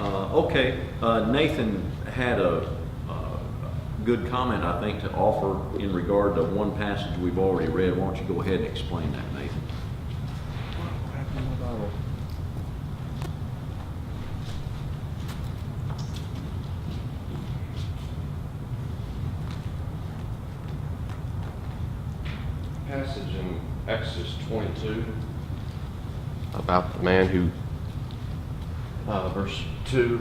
Okay, Nathan had a good comment, I think, to offer in regard to one passage we've already read. Why don't you go ahead and explain that, Nathan? Passage in Exodus 22 about the man who, verse 2,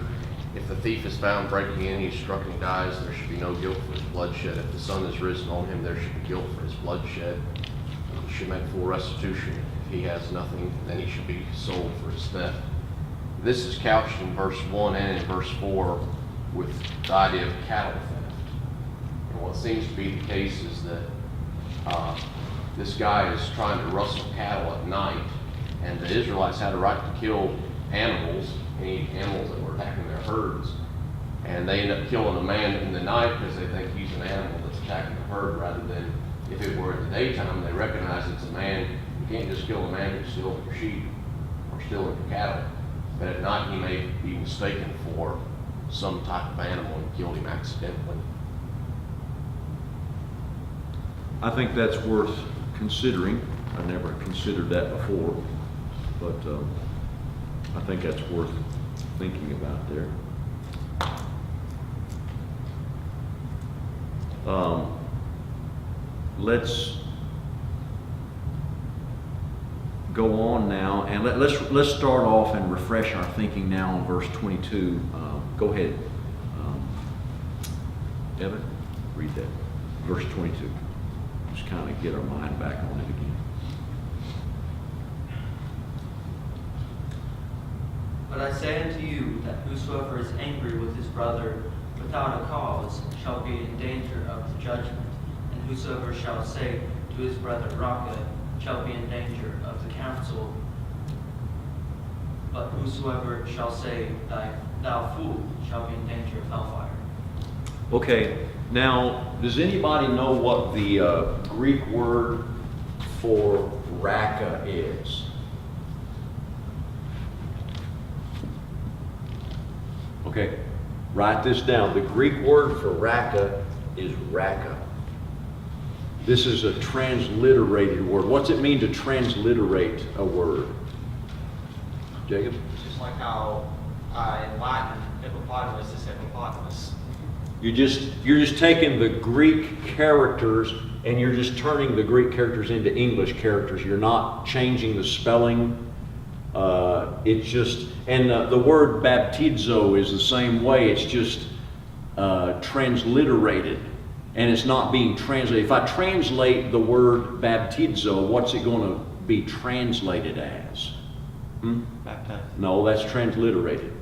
if the thief is found breaking in, he's struck and dies, there should be no guilt for his bloodshed. If the sun is risen on him, there should be guilt for his bloodshed. He should make full restitution. If he has nothing, then he should be sold for his theft. This is couched in verse 1 and in verse 4 with the idea of cattle theft. And what seems to be the case is that this guy is trying to rustle cattle at night, and the Israelites had a right to kill animals, any animals that were attacking their herds, and they end up killing a man in the night because they think he's an animal that's attacking the herd, rather than if it were in the daytime, they recognize it's a man. You can't just kill a man who's stealing your sheep or stealing your cattle, but at night he may be mistaken for some type of animal and killed him accidentally. I think that's worth considering. I never considered that before, but I think that's worth thinking about there. Let's go on now, and let's start off and refresh our thinking now on verse 22. Go ahead, Evan, read that, verse 22. Just kind of get our mind back on it again. But I say unto you that whosoever is angry with his brother without a cause shall be in danger of the judgment, and whosoever shall say to his brother Raca shall be in danger of the council. But whosoever shall say thou fool shall be in danger of hellfire. Okay, now, does anybody know what the Greek word for Raca is? Okay, write this down. The Greek word for Raca is Raca. This is a transliterated word. What's it mean to transliterate a word? Jacob? Just like how in Latin, hippopotamus is hippopotamus. You're just taking the Greek characters and you're just turning the Greek characters into English characters. You're not changing the spelling. It's just, and the word baptizo is the same way. It's just transliterated, and it's not being translated. If I translate the word baptizo, what's it going to be translated as? Baptized. No, that's transliterated.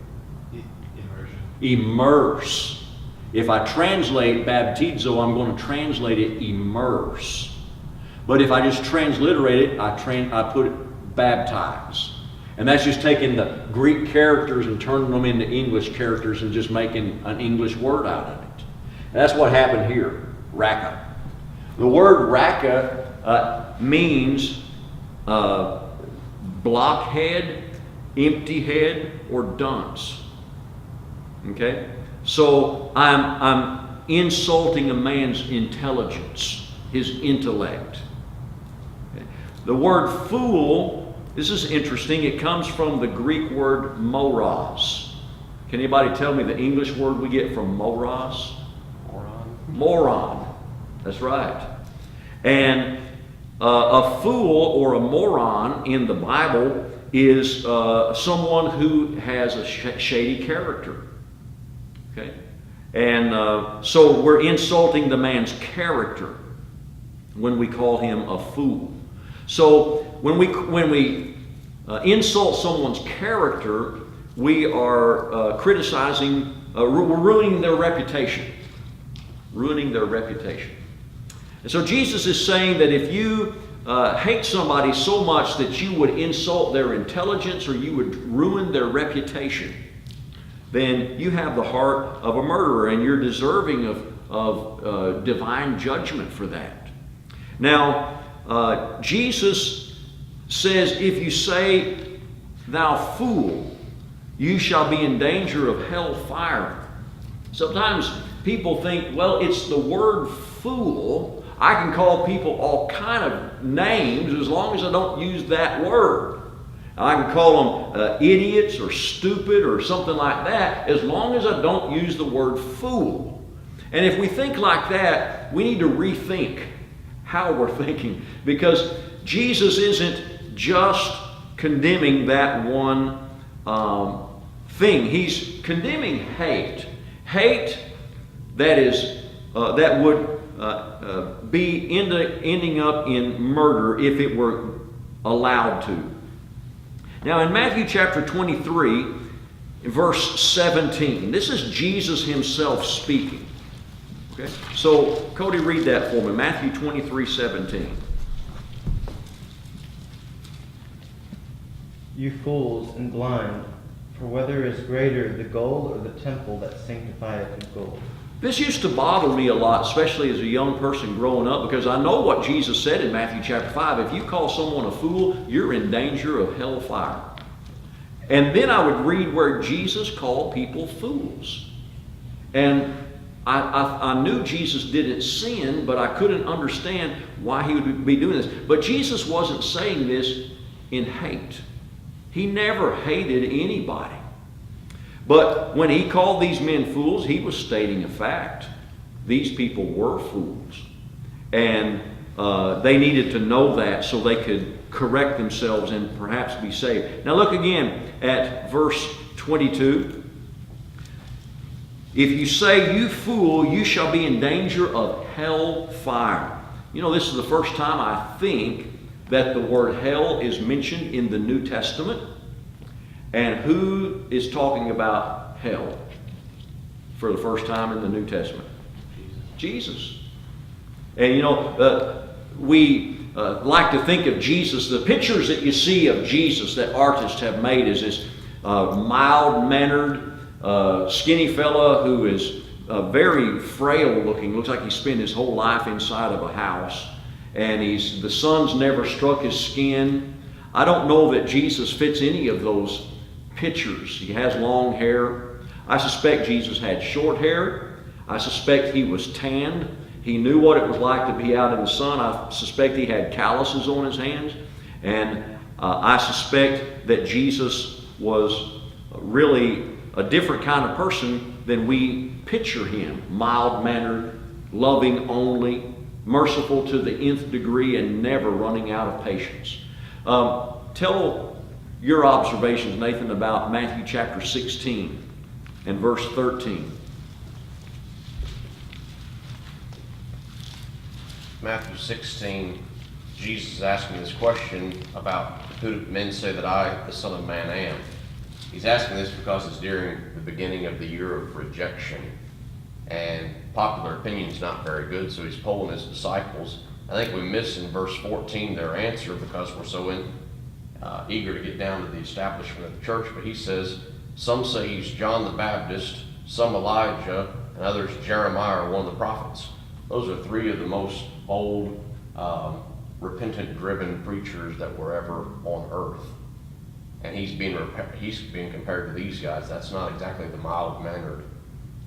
Immersion. Immerse. If I translate baptizo, I'm going to translate it immerse. But if I just transliterate it, I put it baptize. And that's just taking the Greek characters and turning them into English characters and just making an English word out of it. And that's what happened here, Raca. The word Raca means blockhead, empty head, or dunce. Okay? So I'm insulting a man's intelligence, his intellect. Okay? The word fool, this is interesting. It comes from the Greek word moros. Can anybody tell me the English word we get from moros? Moron. Moron. That's right. And a fool or a moron in the Bible is someone who has a shady character. Okay? And so we're insulting the man's character when we call him a fool. So when we insult someone's character, we are criticizing, we're ruining their reputation. Ruining their reputation. And so Jesus is saying that if you hate somebody so much that you would insult their intelligence or you would ruin their reputation, then you have the heart of a murderer and you're deserving of divine judgment for that. Now, Jesus says if you say, thou fool, you shall be in danger of hell fire. Sometimes people think, well, it's the word fool. I can call people all kind of names as long as I don't use that word. I can call them idiots or stupid or something like that as long as I don't use the word fool. And if we think like that, we need to rethink how we're thinking, because Jesus isn't just condemning that one thing. He's condemning hate. Hate that is that would be ending up in murder if it were allowed to. Now in Matthew chapter 23, verse 17, this is Jesus himself speaking. Okay? So Cody, read that for me. Matthew 23:17. You fools and blind, for whether is greater, the gold or the temple that sanctifieth the gold? This used to bother me a lot, especially as a young person growing up, because I know what Jesus said in Matthew chapter 5. If you call someone a fool, you're in danger of hellfire. And then I would read where Jesus called people fools. And I knew Jesus didn't sin, but I couldn't understand why he would be doing this. But Jesus wasn't saying this in hate. He never hated anybody. But when he called these men fools, he was stating a fact. These people were fools. And they needed to know that so they could correct themselves and perhaps be saved. Now look again at verse 22. If you say, you fool, you shall be in danger of hell fire. You know, this is the first time I think that the word hell is mentioned in the New Testament. And who is talking about hell for the first time in the New Testament? Jesus. And you know, we like to think of Jesus, the pictures that you see of Jesus that artists have made is this mild-mannered, skinny fella who is very frail looking. Looks like he spent his whole life inside of a house. And the sun's never struck his skin. I don't know that Jesus fits any of those pictures. He has long hair. I suspect Jesus had short hair. I suspect he was tanned. He knew what it was like to be out in the sun. I suspect he had calluses on his hands. And I suspect that Jesus was really a different kind of person than we picture him. Mild-mannered, loving only, merciful to the nth degree, and never running out of patience. Tell your observations, Nathan, about Matthew chapter 16 and verse 13. Matthew 16, Jesus is asking this question about who men say that I, the Son of Man, am. He's asking this because it's during the beginning of the year of rejection. And popular opinion is not very good, so he's polling his disciples. I think we miss in verse 14 their answer because we're so eager to get down to the establishment of the church. But he says, some say he's John the Baptist, some Elijah, and others Jeremiah or one of the prophets. Those are three of the most bold, repentant-driven preachers that were ever on earth. And he's being compared to these guys. That's not exactly the mild-mannered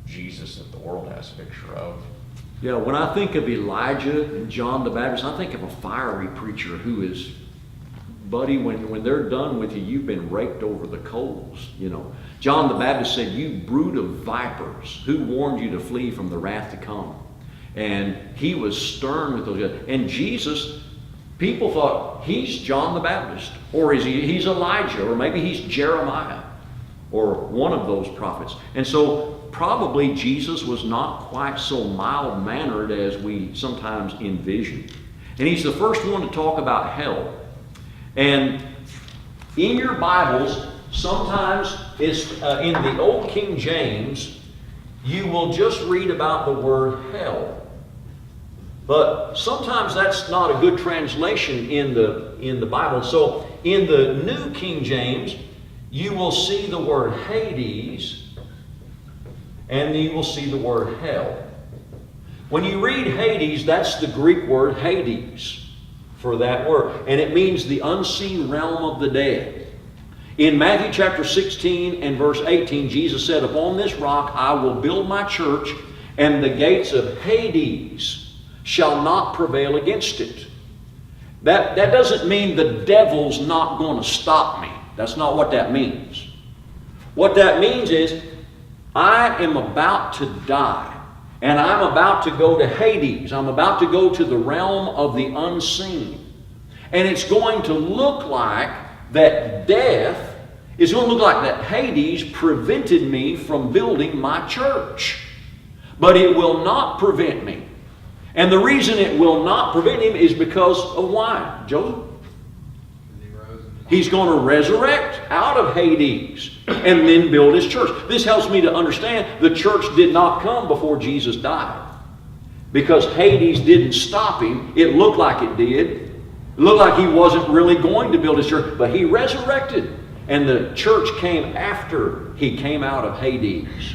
Jesus that the world has a picture of. Yeah, when I think of Elijah and John the Baptist, I think of a fiery preacher who is, buddy, when they're done with you, you've been raked over the coals, you know. John the Baptist said, you brood of vipers, who warned you to flee from the wrath to come? And he was stern with those guys. And Jesus, people thought, he's John the Baptist, or he's Elijah, or maybe he's Jeremiah, or one of those prophets. And so probably Jesus was not quite so mild-mannered as we sometimes envision. And he's the first one to talk about hell. And in your Bibles, sometimes it's in the Old King James, you will just read about the word hell. But sometimes that's not a good translation in the Bible. So in the New King James, you will see the word Hades, and you will see the word hell. When you read Hades, that's the Greek word Hades for that word. And it means the unseen realm of the dead. In Matthew chapter 16 and verse 18, Jesus said, "Upon this rock I will build my church, and the gates of Hades shall not prevail against it." That doesn't mean the devil's not going to stop me. That's not what that means. What that means is, I am about to die, and I'm about to go to Hades. I'm about to go to the realm of the unseen. And it's going to look like that death, it's going to look like that Hades prevented me from building my church. But it will not prevent me. And the reason it will not prevent him is because of why, Joseph? He's going to resurrect out of Hades and then build his church. This helps me to understand the church did not come before Jesus died. Because Hades didn't stop him. It looked like it did. It looked like he wasn't really going to build his church. But he resurrected. And the church came after he came out of Hades.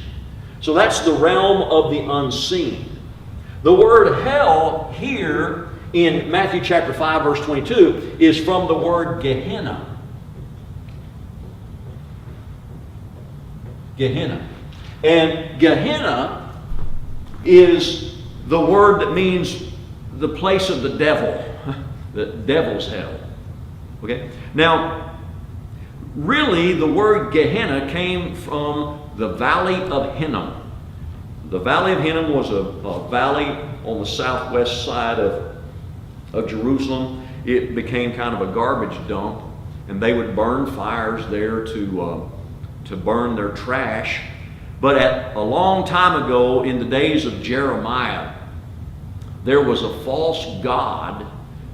So that's the realm of the unseen. The word hell here in Matthew chapter 5 verse 22 is from the word Gehenna. Gehenna. And Gehenna is the word that means the place of the devil. The devil's hell. Okay? Now, really the word Gehenna came from the Valley of Hinnom. The Valley of Hinnom was a valley on the southwest side of Jerusalem. It became kind of a garbage dump, and they would burn fires there to burn their trash. But a long time ago, in the days of Jeremiah, there was a false god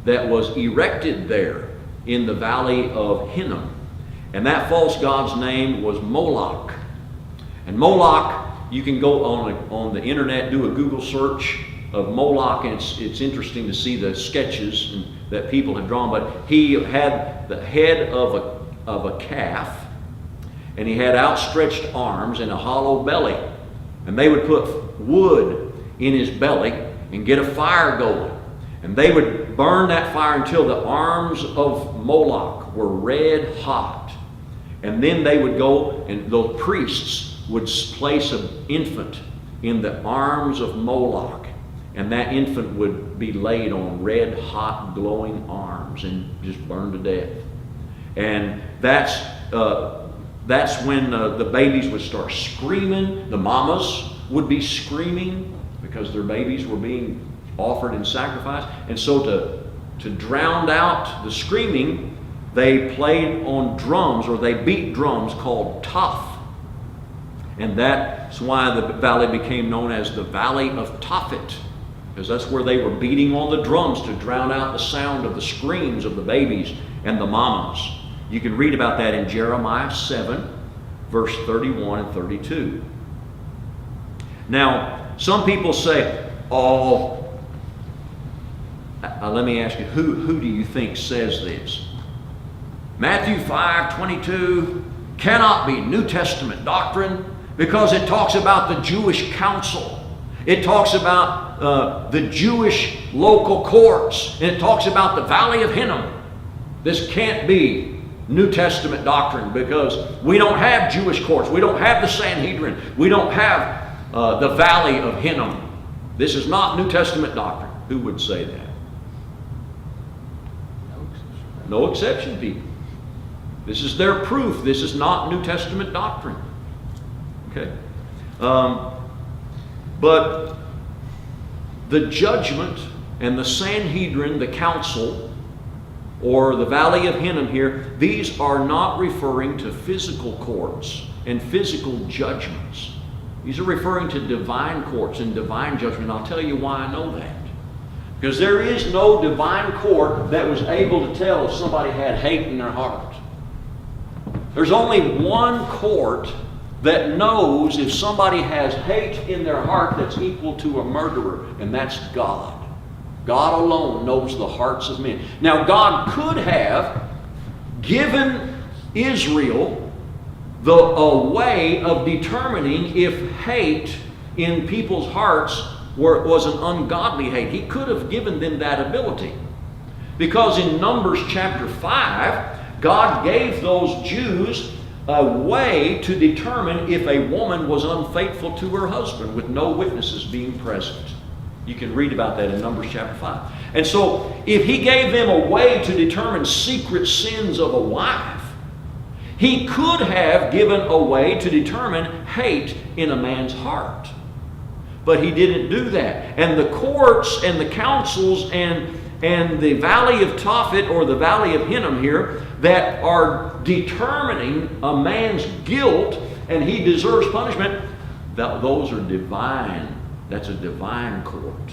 that was erected there in the Valley of Hinnom. And that false god's name was Moloch. And Moloch, you can go on the internet, do a Google search of Moloch, and it's interesting to see the sketches that people have drawn. But he had the head of a calf, and he had outstretched arms and a hollow belly. And they would put wood in his belly and get a fire going. And they would burn that fire until the arms of Moloch were red hot. And then they would go, and the priests would place an infant in the arms of Moloch, and that infant would be laid on red hot glowing arms and just burned to death. And that's when the babies would start screaming. The mamas would be screaming because their babies were being offered in sacrifice. And so to drown out the screaming, they played on drums, or they beat drums called toph. And that's why the valley became known as the Valley of Tophet, because that's where they were beating on the drums to drown out the sound of the screams of the babies and the mamas. You can read about that in Jeremiah 7, verse 31 and 32. Now, some people say, let me ask you, who do you think says this? Matthew 5:22 cannot be New Testament doctrine, because it talks about the Jewish council. It talks about the Jewish local courts. And it talks about the Valley of Hinnom. This can't be New Testament doctrine, because we don't have Jewish courts. We don't have the Sanhedrin. We don't have the Valley of Hinnom. This is not New Testament doctrine. Who would say that? No exception, people. This is their proof. This is not New Testament doctrine. Okay. But the judgment and the Sanhedrin, the council, or the Valley of Hinnom here, these are not referring to physical courts and physical judgments. These are referring to divine courts and divine judgment. I'll tell you why I know that. Because there is no divine court that was able to tell if somebody had hate in their heart. There's only one court that knows if somebody has hate in their heart that's equal to a murderer, and that's God. God alone knows the hearts of men. Now, God could have given Israel a way of determining if hate in people's hearts was an ungodly hate. He could have given them that ability. Because in Numbers chapter 5, God gave those Jews a way to determine if a woman was unfaithful to her husband with no witnesses being present. You can read about that in Numbers chapter 5. And so, if he gave them a way to determine secret sins of a wife, he could have given a way to determine hate in a man's heart. But he didn't do that. And the courts and the councils and the Valley of Tophet, or the Valley of Hinnom here, that are determining a man's guilt and he deserves punishment, those are divine. That's a divine court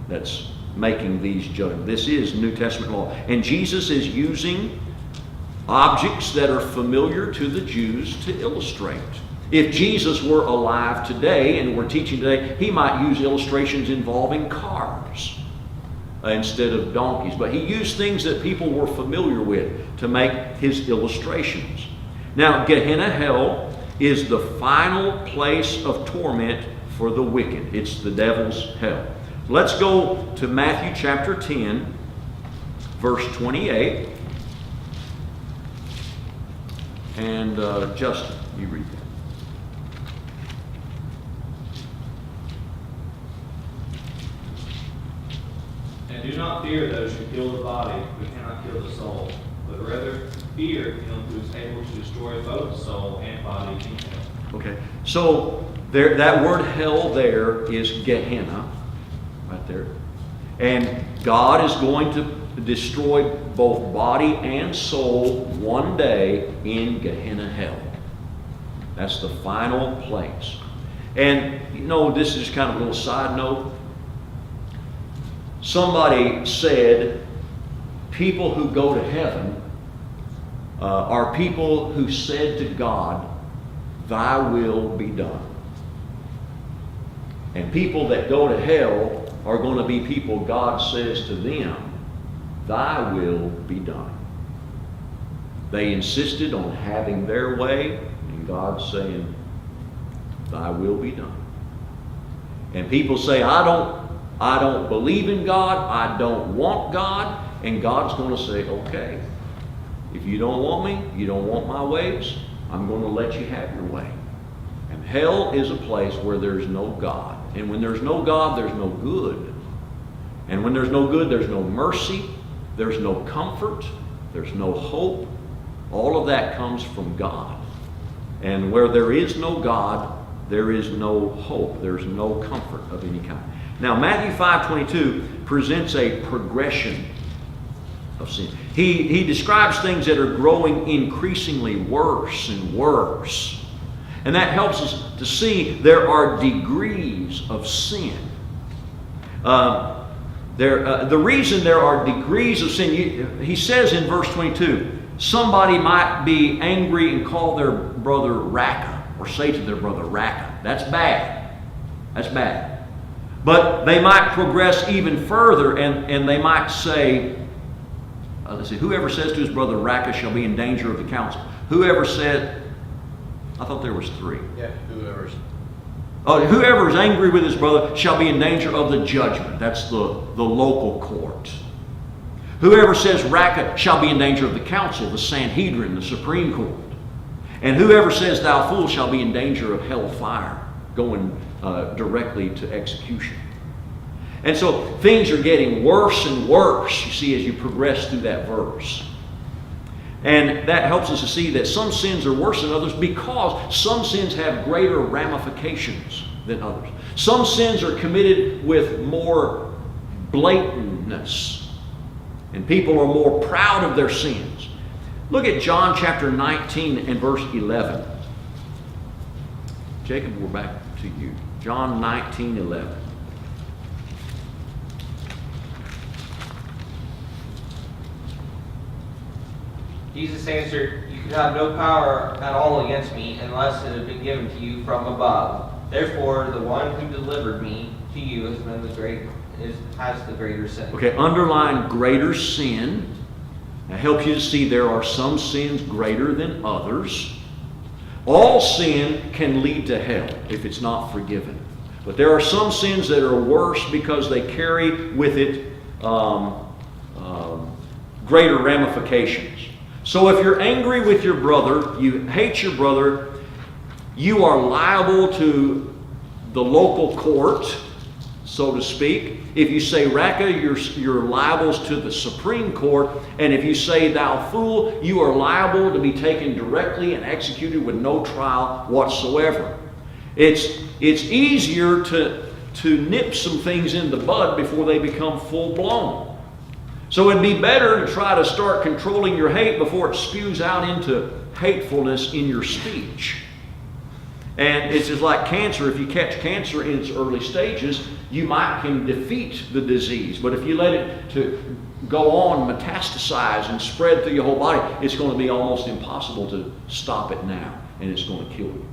that's making these judgments. This is New Testament law. And Jesus is using objects that are familiar to the Jews to illustrate. If Jesus were alive today and were teaching today, he might use illustrations involving cars instead of donkeys. But he used things that people were familiar with to make his illustrations. Now, Gehenna, hell, is the final place of torment for the wicked. It's the devil's hell. Let's go to Matthew chapter 10, verse 28. And Justin, you read that. And do not fear those who kill the body, but cannot kill the soul, but rather fear him who is able to destroy both the soul and body in hell. Okay, so that word hell there is Gehenna, right there. And God is going to destroy both body and soul one day in Gehenna hell. That's the final place. And you know, this is kind of a little side note. Somebody said people who go to heaven are people who said to God, "Thy will be done." And people that go to hell are going to be people God says to them, "Thy will be done." They insisted on having their way, and God's saying, "Thy will be done." And people say, I don't believe in God, I don't want God, and God's going to say, "Okay, if you don't want me, you don't want my ways, I'm going to let you have your way." And hell is a place where there's no God. And when there's no God, there's no good. And when there's no good, there's no mercy, there's no comfort, there's no hope. All of that comes from God. And where there is no God, there is no hope. There's no comfort of any kind. Now, Matthew 5:22 presents a progression of sin. He describes things that are growing increasingly worse and worse. And that helps us to see there are degrees of sin. The reason there are degrees of sin, he says in verse 22, somebody might be angry and call their brother Raca, or say to their brother Raca. That's bad. That's bad. But they might progress even further and they might say, let's see, whoever says to his brother Raca shall be in danger of the council. Whoever said, I thought there was three. Yeah, whoever's. Oh, whoever is angry with his brother shall be in danger of the judgment. That's the local court. Whoever says Raca shall be in danger of the council, the Sanhedrin, the Supreme Court. And whoever says thou fool shall be in danger of hell fire, going directly to execution. And so things are getting worse and worse, you see, as you progress through that verse. And that helps us to see that some sins are worse than others because some sins have greater ramifications than others. Some sins are committed with more blatantness, and people are more proud of their sins. Look at John chapter 19 and verse 11. Jacob, we're back to you. John 19:11. Jesus answered, "You could have no power at all against me unless it had been given to you from above. Therefore, the one who delivered me to you has the greater sin." Okay, underline greater sin. That helps you to see there are some sins greater than others. All sin can lead to hell if it's not forgiven. But there are some sins that are worse because they carry with it greater ramifications. So if you're angry with your brother, you hate your brother, you are liable to the local court, so to speak. If you say raka, you're liable to the Supreme Court. And if you say thou fool, you are liable to be taken directly and executed with no trial whatsoever. It's easier to nip some things in the bud before they become full blown. So it'd be better to try to start controlling your hate before it spews out into hatefulness in your speech. And it's just like cancer. If you catch cancer in its early stages, you can defeat the disease. But if you let it to go on, metastasize, and spread through your whole body, it's going to be almost impossible to stop it now, and it's going to kill you.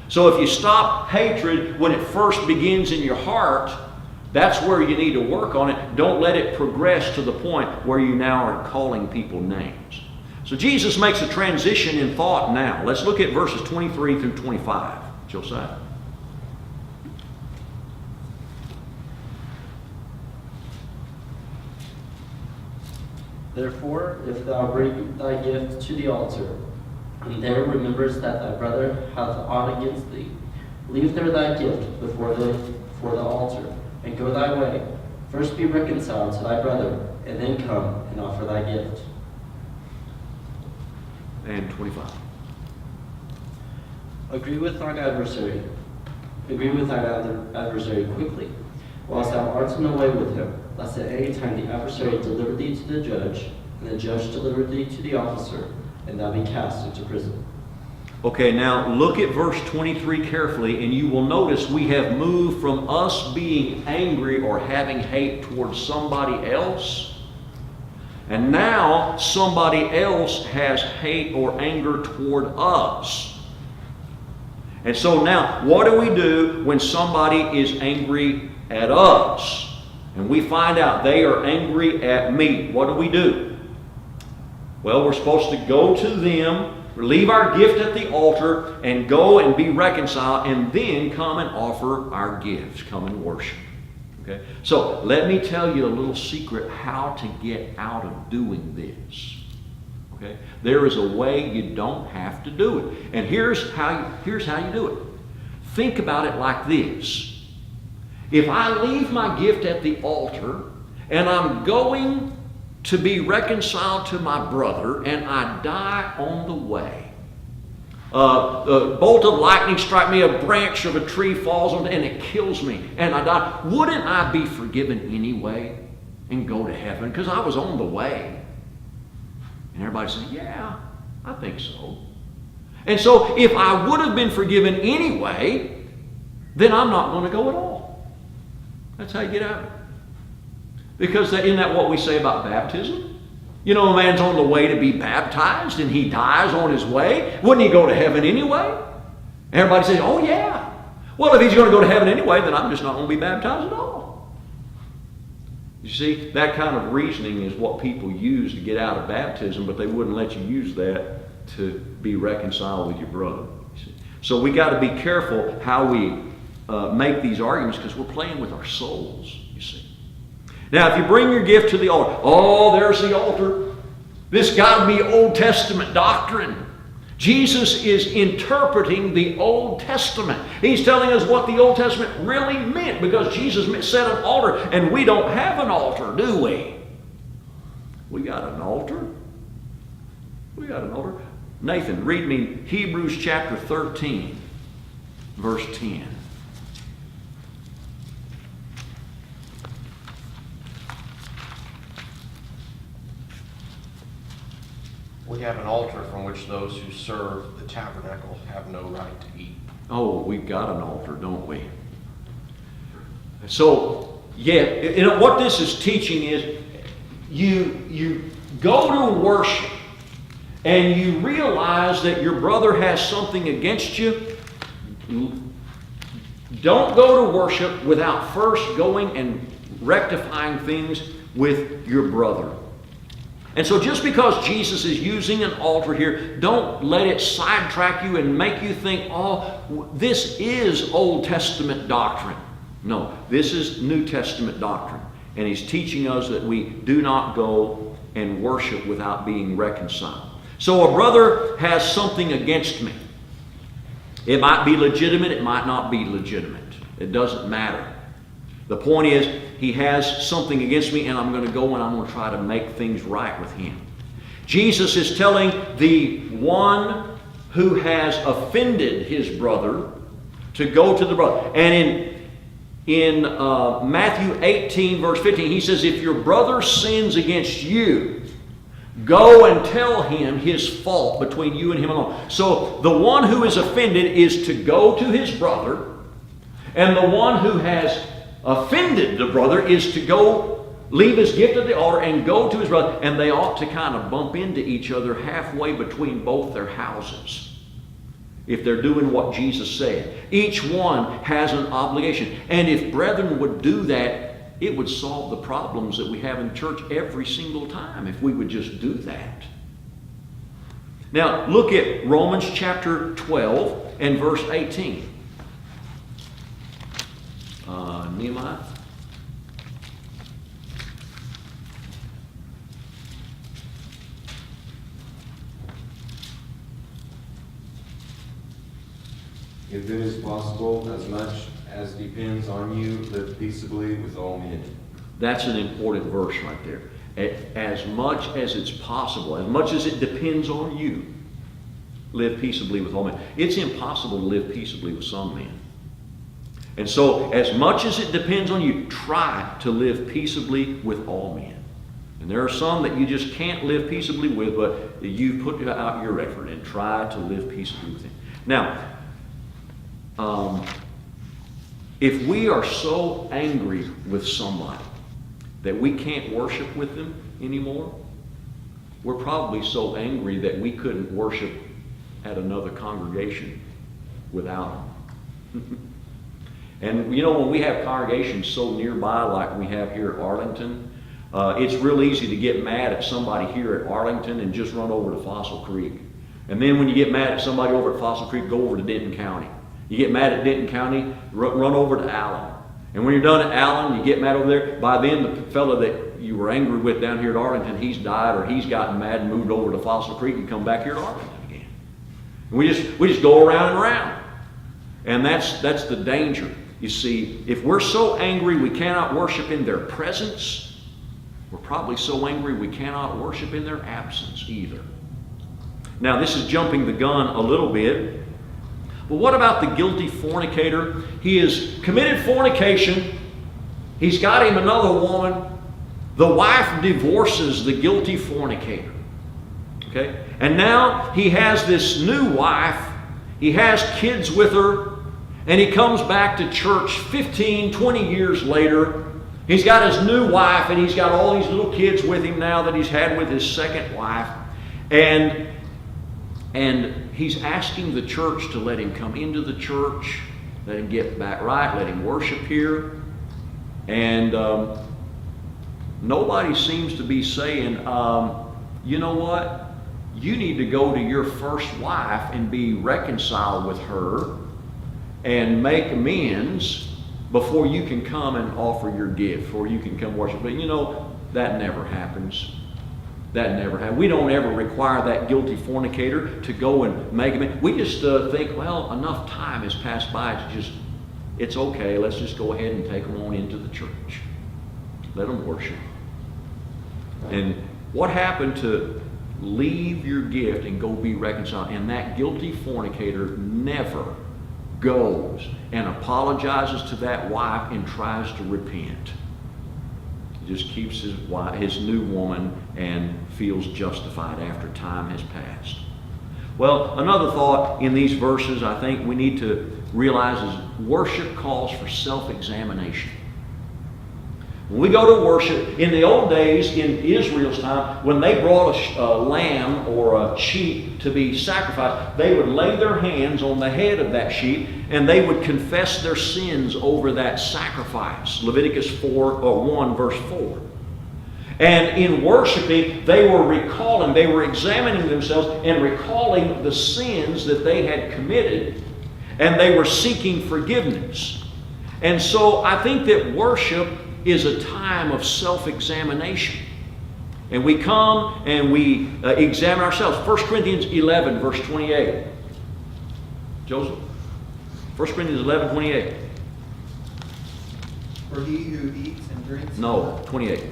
So if you stop hatred when it first begins in your heart, that's where you need to work on it. Don't let it progress to the point where you now are calling people names. So Jesus makes a transition in thought now. Let's look at verses 23 through 25. Josiah. Therefore, if thou bring thy gift to the altar, and there remembers that thy brother hath aught against thee, leave there thy gift before the altar, and go thy way. First be reconciled to thy brother, and then come and offer thy gift. And 25. Agree with thine adversary quickly, whilst thou art in the way with him, lest at any time the adversary deliver thee to the judge, and the judge deliver thee to the officer, and thou be cast into prison. Okay, now look at verse 23 carefully, and you will notice we have moved from us being angry or having hate towards somebody else. And now somebody else has hate or anger toward us. And so now, what do we do when somebody is angry at us? And we find out they are angry at me. What do? Well, we're supposed to go to them, leave our gift at the altar, and go and be reconciled, and then come and offer our gifts, come and worship. Okay? So let me tell you a little secret how to get out of doing this. Okay? There is a way you don't have to do it. And here's how you do it. Think about it like this. If I leave my gift at the altar and I'm going to be reconciled to my brother and I die on the way, a bolt of lightning strikes me, a branch of a tree falls on and it kills me, and I die. Wouldn't I be forgiven anyway and go to heaven? Because I was on the way. And everybody says, yeah, I think so. And so if I would have been forgiven anyway, then I'm not going to go at all. That's how you get out of it. Because isn't that what we say about baptism? You know, a man's on the way to be baptized and he dies on his way. Wouldn't he go to heaven anyway? Everybody says, oh yeah. Well, if he's going to go to heaven anyway, then I'm just not going to be baptized at all. You see, that kind of reasoning is what people use to get out of baptism, but they wouldn't let you use that to be reconciled with your brother. You see? So we got to be careful how we make these arguments, because we're playing with our souls, you see. Now, if you bring your gift to the altar, oh, there's the altar. This got to be Old Testament doctrine. Jesus is interpreting the Old Testament. He's telling us what the Old Testament really meant, because Jesus set an altar, and we don't have an altar, do we? We got an altar. We got an altar. Nathan, read me Hebrews chapter 13, verse 10. We have an altar from which those who serve the tabernacle have no right to eat. Oh, we've got an altar, don't we? So, yeah, you know, what this is teaching is you go to worship and you realize that your brother has something against you. Don't go to worship without first going and rectifying things with your brother. And so just because Jesus is using an altar here, don't let it sidetrack you and make you think, oh, this is Old Testament doctrine. No, this is New Testament doctrine. And he's teaching us that we do not go and worship without being reconciled. So a brother has something against me. It might be legitimate, it might not be legitimate. It doesn't matter. The point is, he has something against me, and I'm going to go and I'm going to try to make things right with him. Jesus is telling the one who has offended his brother to go to the brother. And in Matthew 18, verse 15, he says, if your brother sins against you, go and tell him his fault between you and him alone. So the one who is offended is to go to his brother, and the one who has offended the brother is to go leave his gift at the altar and go to his brother, and they ought to kind of bump into each other halfway between both their houses if they're doing what Jesus said. Each one has an obligation. And if brethren would do that, it would solve the problems that we have in church every single time if we would just do that. Now, look at Romans chapter 12 and verse 18. Nehemiah. If it is possible, as much as depends on you, live peaceably with all men. That's an important verse right there. As much as it's possible, as much as it depends on you, live peaceably with all men. It's impossible to live peaceably with some men. And so, as much as it depends on you, try to live peaceably with all men. And there are some that you just can't live peaceably with, but you put out your effort and try to live peaceably with them. Now, if we are so angry with somebody that we can't worship with them anymore, we're probably so angry that we couldn't worship at another congregation without them. And you know, when we have congregations so nearby like we have here at Arlington, it's real easy to get mad at somebody here at Arlington and just run over to Fossil Creek. And then when you get mad at somebody over at Fossil Creek, go over to Denton County. You get mad at Denton County, run over to Allen. And when you're done at Allen, you get mad over there. By then, the fellow that you were angry with down here at Arlington, he's died or he's gotten mad and moved over to Fossil Creek and come back here to Arlington again. And we just go around and around. And that's the danger. You see, if we're so angry we cannot worship in their presence, we're probably so angry we cannot worship in their absence either. Now, this is jumping the gun a little bit. But what about the guilty fornicator? He has committed fornication. He's got him another woman. The wife divorces the guilty fornicator. Okay? And now he has this new wife. He has kids with her. And he comes back to church 15, 20 years later. He's got his new wife and he's got all these little kids with him now that he's had with his second wife. And he's asking the church to let him come into the church, let him get back right, let him worship here. And nobody seems to be saying, you know what? You need to go to your first wife and be reconciled with her and make amends before you can come and offer your gift, before you can come worship. But you know, that never happens. That never happens. We don't ever require that guilty fornicator to go and make amends. We just think, well, enough time has passed by. It's okay. Let's just go ahead and take them on into the church. Let them worship. And what happened to leave your gift and go be reconciled? And that guilty fornicator never goes and apologizes to that wife and tries to repent. He just keeps his wife, his new woman, and feels justified after time has passed. Well, another thought in these verses I think we need to realize is worship calls for self-examination. When we go to worship, in the old days, in Israel's time, when they brought a lamb or a sheep to be sacrificed, they would lay their hands on the head of that sheep and they would confess their sins over that sacrifice. Leviticus 1 verse 4. And in worshiping, they were recalling, they were examining themselves and recalling the sins that they had committed, and they were seeking forgiveness. And so I think that worship is a time of self-examination. And we come and we examine ourselves. 1 Corinthians 11, verse 28. Joseph? 1 Corinthians 11, 28. For he who eats and drinks. No, 28.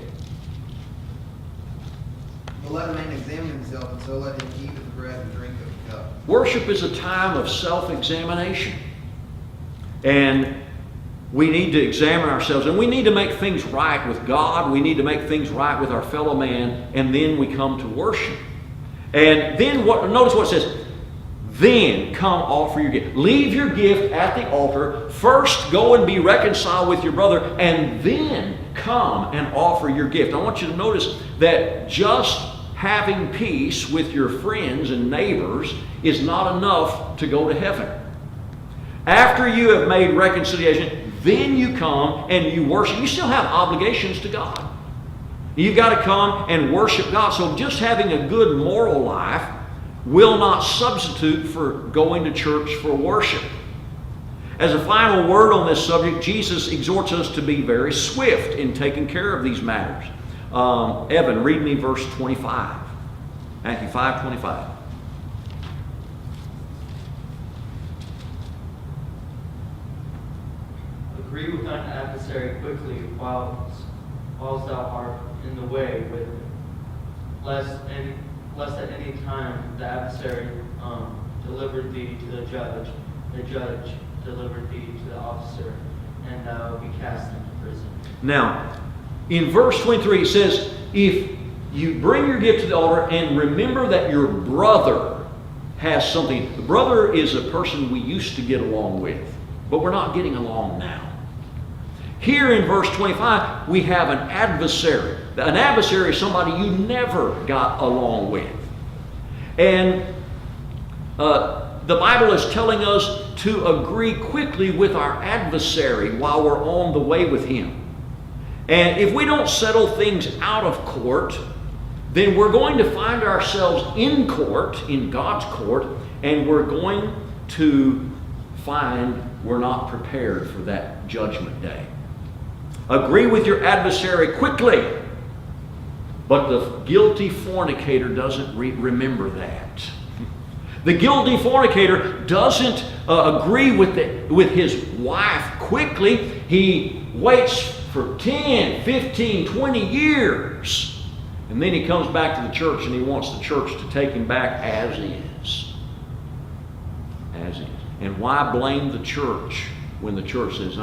But let a man examine himself, and so let him eat of the bread and drink of the cup. Worship is a time of self-examination. And we need to examine ourselves, and we need to make things right with God. We need to make things right with our fellow man, and then we come to worship. And then notice what it says. Then come offer your gift. Leave your gift at the altar. First go and be reconciled with your brother, and then come and offer your gift. I want you to notice that just having peace with your friends and neighbors is not enough to go to heaven. After you have made reconciliation, then you come and you worship. You still have obligations to God. You've got to come and worship God. So just having a good moral life will not substitute for going to church for worship. As a final word on this subject, Jesus exhorts us to be very swift in taking care of these matters. Evan, read me verse 25. Matthew 5:25. Agree with thine adversary quickly whilst thou art in the way with him, lest at any time the adversary delivered thee to the judge delivered thee to the officer, and thou be cast into prison. Now, in verse 23 it says, if you bring your gift to the altar and remember that your brother has something. The brother is a person we used to get along with, but we're not getting along now. Here in verse 25, we have an adversary. An adversary is somebody you never got along with. And the Bible is telling us to agree quickly with our adversary while we're on the way with him. And if we don't settle things out of court, then we're going to find ourselves in court, in God's court, and we're going to find we're not prepared for that judgment day. Agree with your adversary quickly, but the guilty fornicator doesn't remember that. The guilty fornicator doesn't agree with his wife quickly. He waits for 10, 15, 20 years. And then he comes back to the church and he wants the church to take him back as is. As is. And why blame the church when the church says,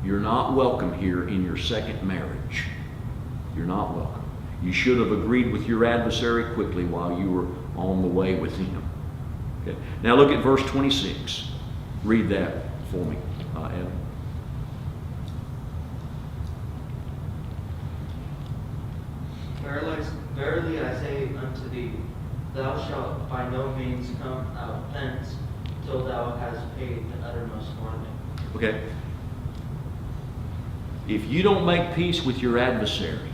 you're not welcome here in your second marriage. You're not welcome. You should have agreed with your adversary quickly while you were on the way with him. Okay. Now look at verse 26. Read that for me, Evan. Verily I say unto thee, thou shalt by no means come out thence till thou hast paid the uttermost farthing. Okay. If you don't make peace with your adversary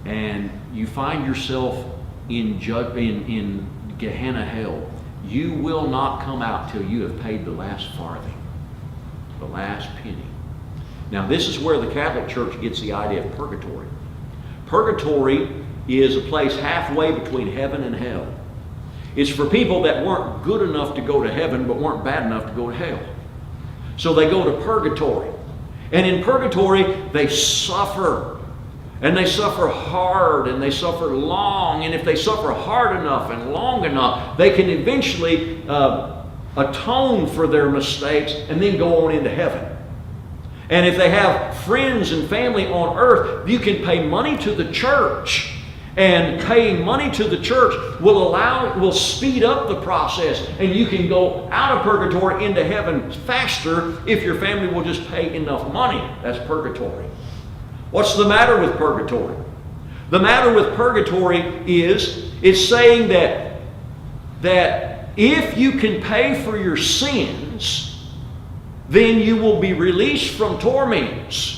and you find yourself in Gehenna hell, you will not come out till you have paid the last farthing, the last penny. Now this is where the Catholic Church gets the idea of purgatory. Purgatory is a place halfway between heaven and hell. It's for people that weren't good enough to go to heaven but weren't bad enough to go to hell. So they go to purgatory. And in purgatory, they suffer. And they suffer hard and they suffer long. And if they suffer hard enough and long enough, they can eventually atone for their mistakes and then go on into heaven. And if they have friends and family on earth, you can pay money to the church. And paying money to the church will speed up the process, and you can go out of purgatory into heaven faster if your family will just pay enough money. That's purgatory. What's the matter with purgatory? The matter with purgatory is it's saying that if you can pay for your sins, then you will be released from torments.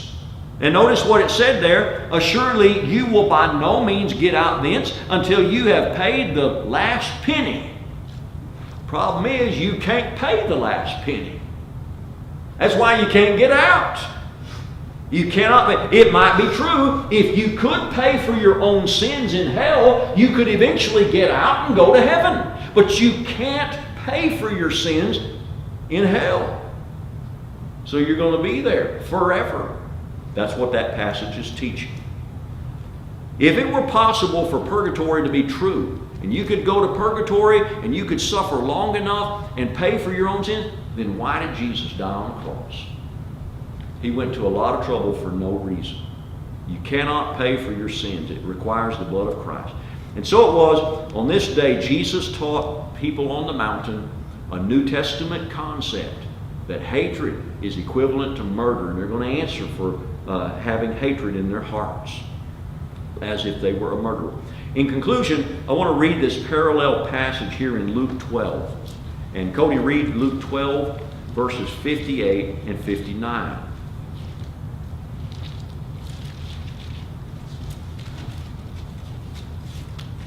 And notice what it said there. Assuredly, you will by no means get out thence until you have paid the last penny. Problem is, you can't pay the last penny. That's why you can't get out. You cannot. It might be true. If you could pay for your own sins in hell, you could eventually get out and go to heaven. But you can't pay for your sins in hell. So you're going to be there forever. That's what that passage is teaching. If it were possible for purgatory to be true, and you could go to purgatory and you could suffer long enough and pay for your own sins, then why did Jesus die on the cross? He went to a lot of trouble for no reason. You cannot pay for your sins. It requires the blood of Christ. And so it was, on this day, Jesus taught people on the mountain a New Testament concept that hatred is equivalent to murder, and they're going to answer for having hatred in their hearts as if they were a murderer. In conclusion, I want to read this parallel passage here in Luke 12. And Cody, read Luke 12, verses 58 and 59.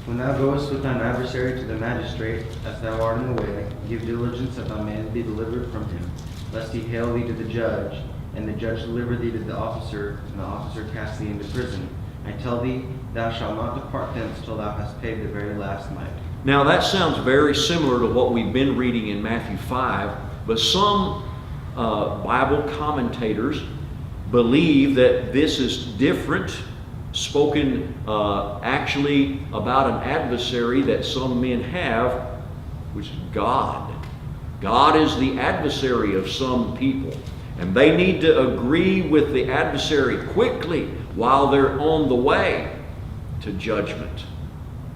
When thou goest with thine adversary to the magistrate, as thou art in the way, give diligence that thou mayest be delivered from him, lest he hale thee to the judge, and the judge deliver thee to the officer, and the officer cast thee into prison. I tell thee, thou shalt not depart thence till thou hast paid the very last mite. Now that sounds very similar to what we've been reading in Matthew 5, but some Bible commentators believe that this is different, spoken actually about an adversary that some men have, which is God. God is the adversary of some people, and they need to agree with the adversary quickly while they're on the way to judgment.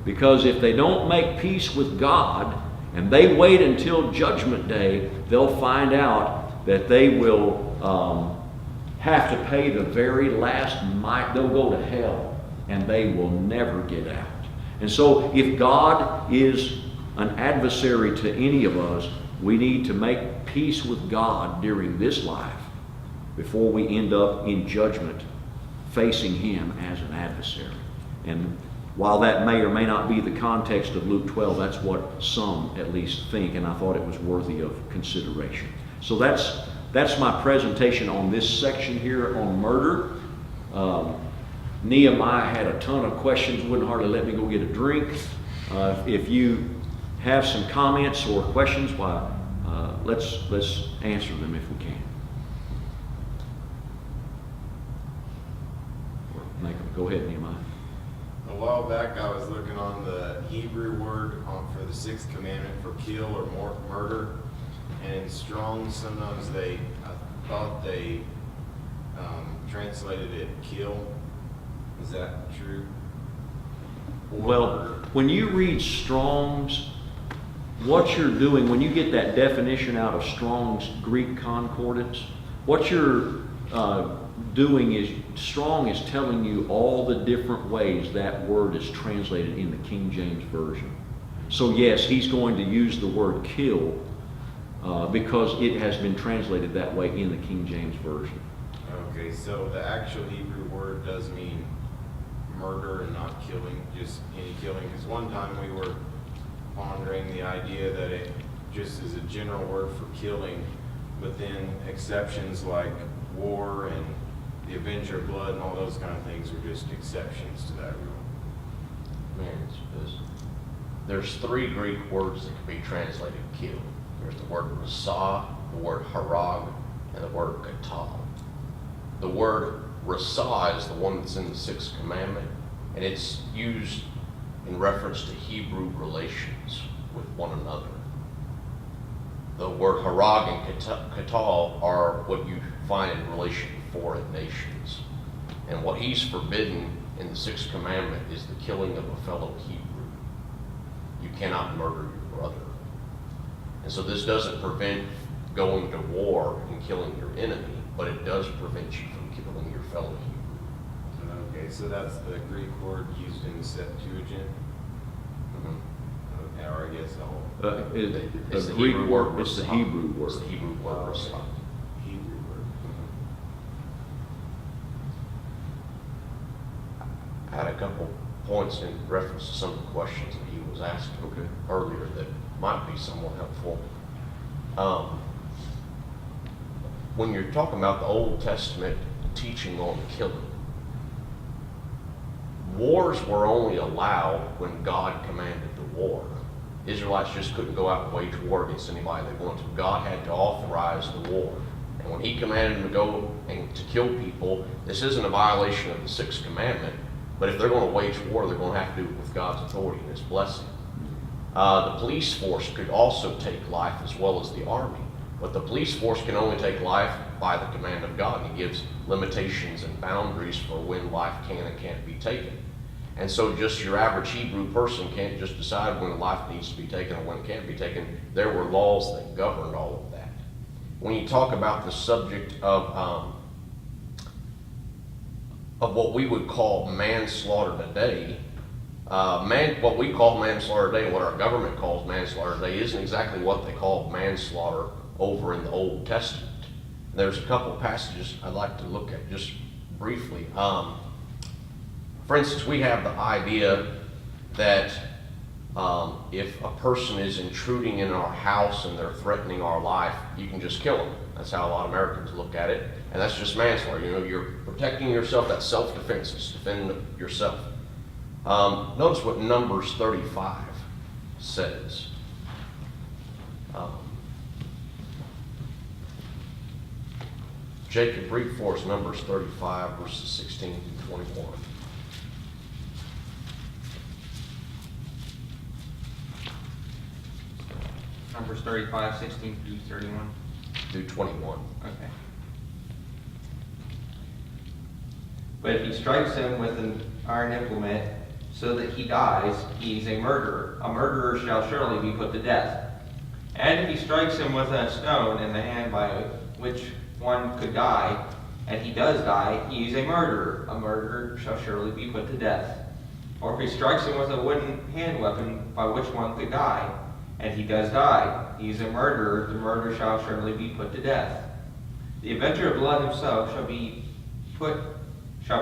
Because if they don't make peace with God and they wait until judgment day, they'll find out that they will have to pay the very last mite. They'll go to hell and they will never get out. And so if God is an adversary to any of us, we need to make peace with God during this life before we end up in judgment facing Him as an adversary. And while that may or may not be the context of Luke 12, that's what some at least think, and I thought it was worthy of consideration. So that's my presentation on this section here on murder. Nehemiah had a ton of questions, wouldn't hardly let me go get a drink. If you have some comments or questions, why, let's answer them if we can. Or go ahead, Nehemiah. A while back, I was looking on the Hebrew word for the sixth commandment for kill or murder, and in Strong's sometimes I thought they translated it kill. Is that true? Well, when you read Strong's, what you're doing, when you get that definition out of Strong's Greek concordance, what you're doing is, Strong is telling you all the different ways that word is translated in the King James Version. So yes, he's going to use the word kill because it has been translated that way in the King James Version. Okay, so the actual Hebrew word does mean murder and not killing, just any killing. Because one time we were pondering the idea that it just is a general word for killing, but then exceptions like war and the Avenger of Blood and all those kind of things were just exceptions to that rule. There's three Greek words that can be translated kill. There's the word rasah, the word harag, and the word katal. The word rasah is the one that's in the sixth commandment, and it's used in reference to Hebrew relations with one another. The word harag and katal are what you find in relation to foreign nations. And what he's forbidden in the sixth commandment is the killing of a fellow Hebrew. You cannot murder your brother. And so this doesn't prevent going to war and killing your enemy, but it does prevent you from killing your fellow Hebrew. Okay, so that's the Greek word used in the Septuagint. Mm-hmm. Or I guess the whole It's The the Greek Hebrew word, word it's the rasah. Hebrew word. It's the Hebrew word rasah. Hebrew word. I had a couple points in reference to some of the questions that he was asking earlier that might be somewhat helpful. When you're talking about the Old Testament teaching on killing. Wars were only allowed when God commanded the war. Israelites just couldn't go out and wage war against anybody they wanted to. God had to authorize the war. And when he commanded them to go and to kill people, this isn't a violation of the sixth commandment, but if they're going to wage war, they're going to have to do it with God's authority and his blessing. The police force could also take life as well as the army, but the police force can only take life by the command of God. He gives limitations and boundaries for when life can and can't be taken. And so just your average Hebrew person can't just decide when a life needs to be taken or when it can't be taken. There were laws that governed all of that. When you talk about the subject of what we would call manslaughter today, what we call manslaughter today, what our government calls manslaughter today, isn't exactly what they called manslaughter over in the Old Testament. There's a couple of passages I'd like to look at just briefly. For instance, we have the idea that if a person is intruding in our house and they're threatening our life, you can just kill them. That's how a lot of Americans look at it, and that's just manslaughter. You know, you're protecting yourself. That's self-defense. It's defending yourself. Notice what Numbers 35 says. Jacob, read for us Numbers 35, verses 16 to 21. Numbers 35, 16 through 31. Do 21. Okay. But if he strikes him with an iron implement so that he dies, he is a murderer. A murderer shall surely be put to death. And if he strikes him with a stone in the hand by which one could die, and he does die, he is a murderer. A murderer shall surely be put to death. Or if he strikes him with a wooden hand weapon by which one could die, and he does die, he is a murderer. The murderer shall surely be put to death. The avenger of blood himself shall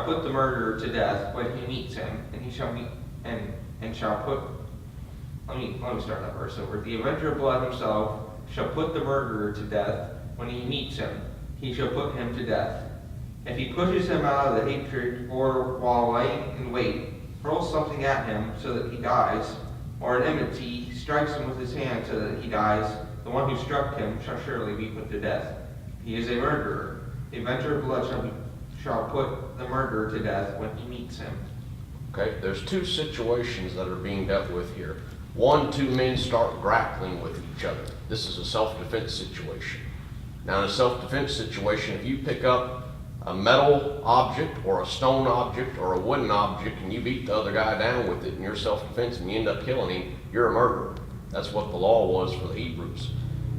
put the murderer to death when he meets him, and he shall meet and shall put. Let me start that verse over. The avenger of blood himself shall put the murderer to death when he meets him. He shall put him to death. If he pushes him out of the hatred, or while lying in wait, hurls something at him so that he dies, or in enmity strikes him with his hand so that he dies, the one who struck him shall surely be put to death. He is a murderer. The avenger of blood shall put the murderer to death when he meets him. Okay, there's two situations that are being dealt with here. One, two men start grappling with each other. This is a self-defense situation. Now, in a self-defense situation, if you pick up a metal object or a stone object or a wooden object and you beat the other guy down with it in your self-defense and you end up killing him, you're a murderer. That's what the law was for the Hebrews.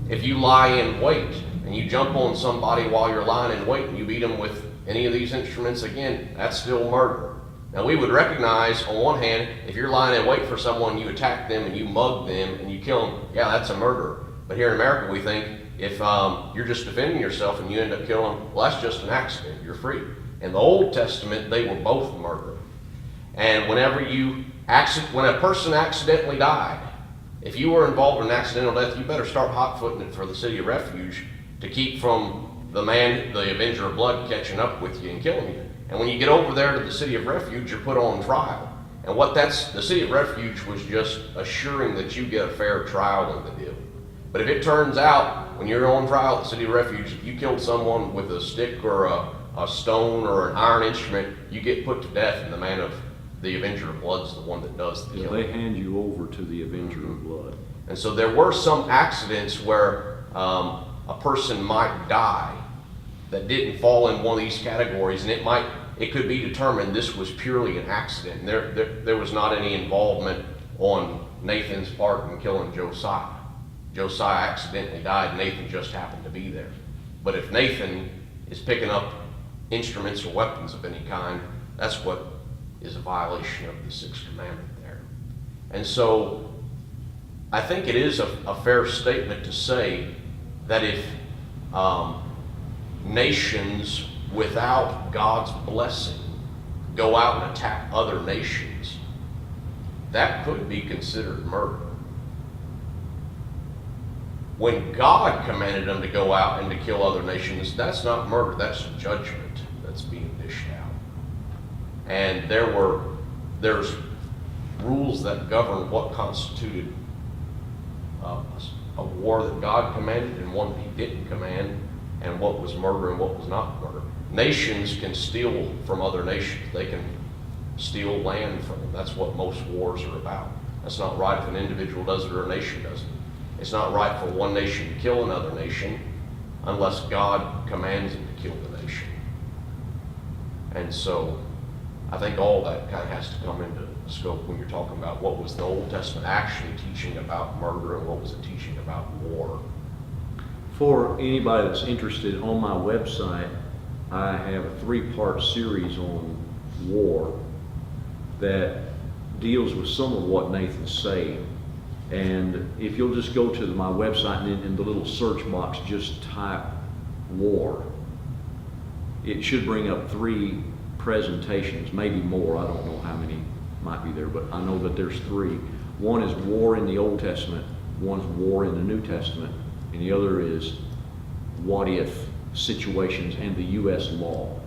If you lie in wait and you jump on somebody while you're lying in wait and you beat them with any of these instruments again, that's still murder. Now, we would recognize, on one hand, if you're lying in wait for someone, you attack them and you mug them and you kill them, yeah, that's a murderer. But here in America, we think if you're just defending yourself and you end up killing them, well, that's just an accident. You're free. In the Old Testament, they were both murder. And when a person accidentally died, if you were involved in an accidental death, you better start hot-footing it for the city of refuge to keep from the avenger of blood, catching up with you and killing you. And when you get over there to the city of refuge, you're put on trial. And the city of refuge was just assuring that you get a fair trial in the deal. But if it turns out, when you're on trial at the city of refuge, if you killed someone with a stick or a stone or an iron instrument, you get put to death, and the avenger of blood is the one that does the killing. They hand you over to the avenger of blood. And so there were some accidents where a person might die that didn't fall in one of these categories, and it could be determined this was purely an accident. There was not any involvement on Nathan's part in killing Josiah. Josiah accidentally died, Nathan just happened to be there. But if Nathan is picking up instruments or weapons of any kind, that's what is a violation of the sixth commandment there. And so I think it is a fair statement to say that if nations without God's blessing go out and attack other nations, that could be considered murder. When God commanded them to go out and to kill other nations, that's not murder, that's judgment. that's being dished out. And there's rules that govern what constituted a war that God commanded and one he didn't command, and what was murder and what was not murder. Nations can steal from other nations. They can steal land from them. That's what most wars are about. That's not right if an individual does it or a nation does it. It's not right for one nation to kill another nation unless God commands them to kill the nation. And so I think all that kind of has to come into scope when you're talking about what was the Old Testament actually teaching about murder and what was it teaching about war. For anybody that's interested, on my website, I have a 3-part series on war that deals with some of what Nathan's saying. And if you'll just go to my website and in the little search box, just type war, it should bring up 3 presentations, maybe more. I don't know how many might be there, but I know that there's 3. One is war in the Old Testament, one's war in the New Testament, and the other is what if situations and the U.S. law.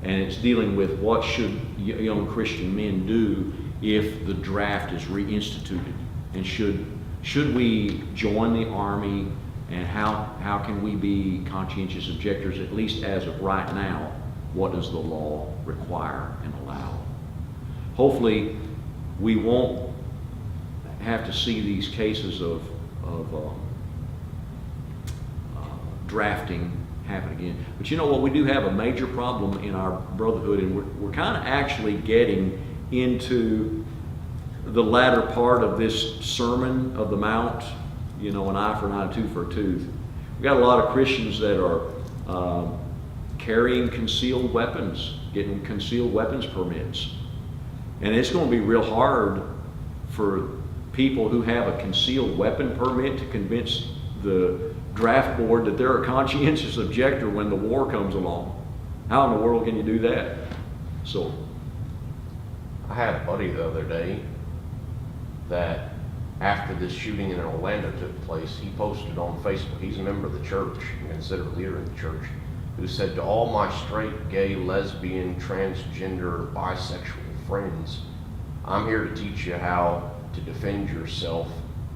And it's dealing with what should young Christian men do if the draft is reinstituted, and should we join the army, and how can we be conscientious objectors, at least as of right now. What does the law require and allow? Hopefully we won't have to see these cases of drafting happen again. But you know what, we do have a major problem in our brotherhood, and we're kind of actually getting into the latter part of this Sermon of the Mount, you know, an eye for an eye, a tooth for a tooth. We've got a lot of Christians that are carrying concealed weapons, getting concealed weapons permits. And it's going to be real hard for people who have a concealed weapon permit to convince the draft board that they're a conscientious objector when the war comes along. How in the world can you do that? So, I had a buddy the other day that after this shooting in Orlando took place, he posted on Facebook, he's a member of the church and considered a leader in the church, who said, to all my straight, gay, lesbian, transgender, bisexual friends, I'm here to teach you how to defend yourself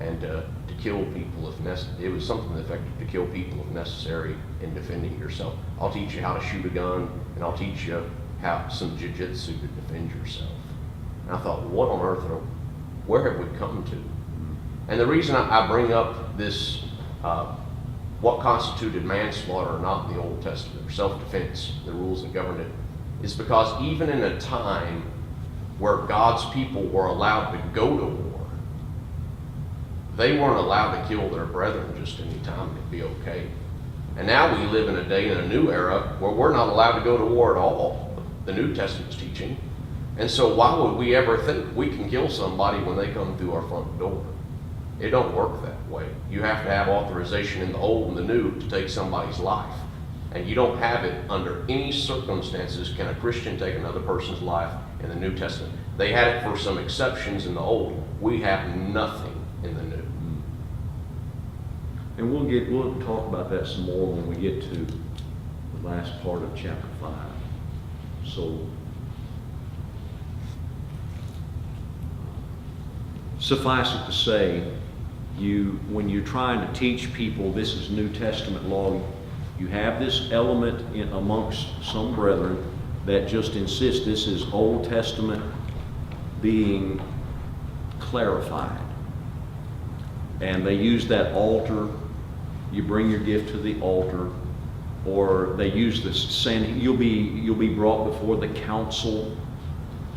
and to kill people if necessary. It was something that effective, to kill people if necessary in defending yourself. I'll teach you how to shoot a gun, and I'll teach you how some jiu-jitsu to defend yourself. And I thought, what on earth, where have we come to? And the reason I bring up this, what constituted manslaughter or not in the Old Testament, or self-defense, the rules that governed it, is because even in a time where God's people were allowed to go to war, they weren't allowed to kill their brethren just any time and it'd be okay. And now we live in a day, in a new era, where we're not allowed to go to war at all, the New Testament's teaching. And so why would we ever think we can kill somebody when they come through our front door? It don't work that way. You have to have authorization in the Old and the New to take somebody's life. And you don't have it under any circumstances can a Christian take another person's life in the New Testament. They had it for some exceptions in the Old. We have nothing in the New. and we'll talk about that some more when we get to the last part of chapter 5. So, suffice it to say, when you're trying to teach people this is New Testament law, you have this element amongst some brethren that just insist this is Old Testament being clarified. And they use that altar. You bring your gift to the altar, or they use this saying, you'll be brought before the council.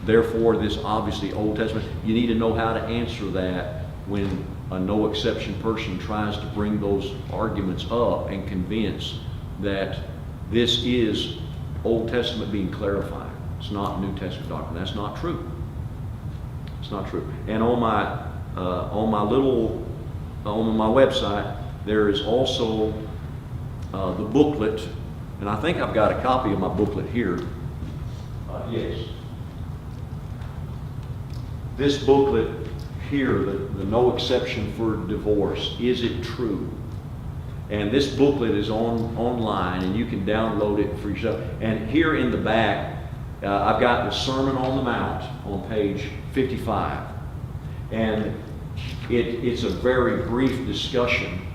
Therefore, this obviously Old Testament. You need to know how to answer that when a no exception person tries to bring those arguments up and convince that this is Old Testament being clarified. It's not New Testament doctrine. That's not true. It's not true. And on my website, there is also the booklet, and I think I've got a copy of my booklet here. Yes. This booklet here, the no exception for divorce, is it true? And this booklet is online, and you can download it for yourself. And here in the back, I've got the Sermon on the Mount on page 55. And it's a very brief discussion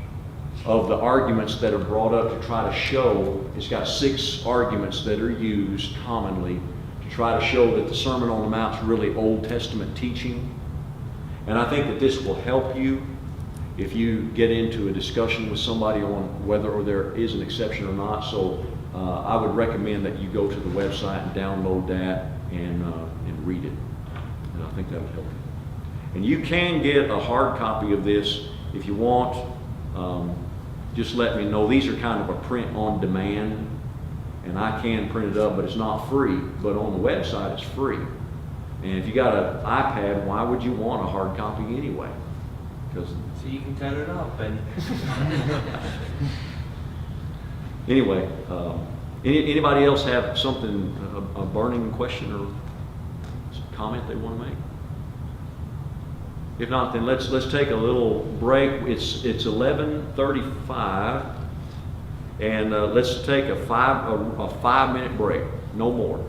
of the arguments that are brought up to try to show. It's got 6 arguments that are used commonly to try to show that the Sermon on the Mount is really Old Testament teaching. And I think that this will help you if you get into a discussion with somebody on whether or there is an exception or not. So I would recommend that you go to the website and download that and read it. And I think that would help you. And you can get a hard copy of this if you want. Just let me know. These are kind of a print on demand, and I can print it up, but it's not free. But on the website, it's free. And if you got an iPad, why would you want a hard copy anyway? Because So you can cut it up and. anyway, anybody else have something, a burning question or comment they want to make? If not, then let's take a little break. It's 11:35, and let's take a 5-minute break, no more.